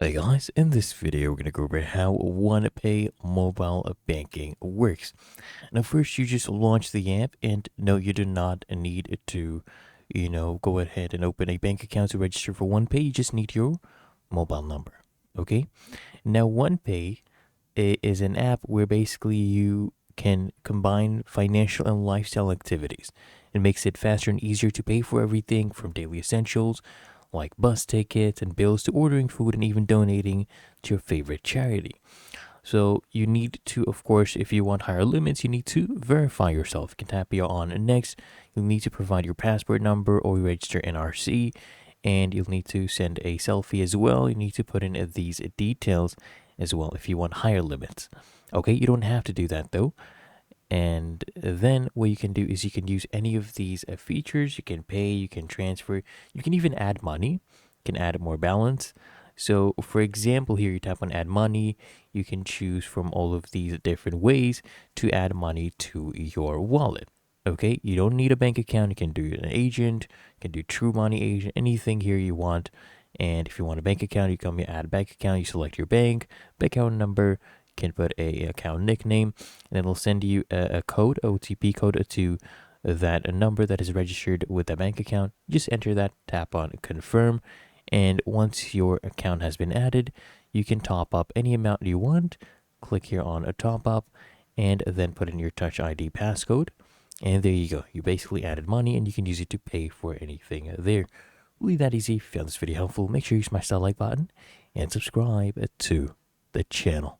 Hey guys, in this video we're going to go over how OnePay Mobile Banking works. Now first you just launch the app, and no, you do not need to, go ahead and open a bank account to register for OnePay. You just need your mobile number, okay? Now OnePay is an app where basically you can combine financial and lifestyle activities. It makes it faster and easier to pay for everything from daily essentials like bus tickets and bills to ordering food and even donating to your favorite charity. So you need to, of course, if you want higher limits, you need to verify yourself. You can tap here on next. You'll need to provide your passport number or register NRC, and you'll need to send a selfie as well. You need to put in these details as well if you want higher limits. Okay, you don't have to do that though. And then what you can do is you can use any of these features. You can pay, you can transfer, you can even add money, you can add more balance. So for example, here you tap on add money. You can choose from all of these different ways to add money to your wallet. Okay, you don't need a bank account. You can do an agent, you can do true money agent, anything here you want. And if you want a bank account, you come here, add bank account, you select your bank account number, can put a account nickname, and it'll send you a code, OTP code, to that number that is registered with the bank account. Just enter that, tap on confirm, and once your account has been added, you can top up any amount you want. Click here on a top up, and then put in your Touch ID passcode, and there you go. You basically added money, and you can use it to pay for anything there. Really that easy. If you found this video helpful, make sure you smash that like button and subscribe to the channel.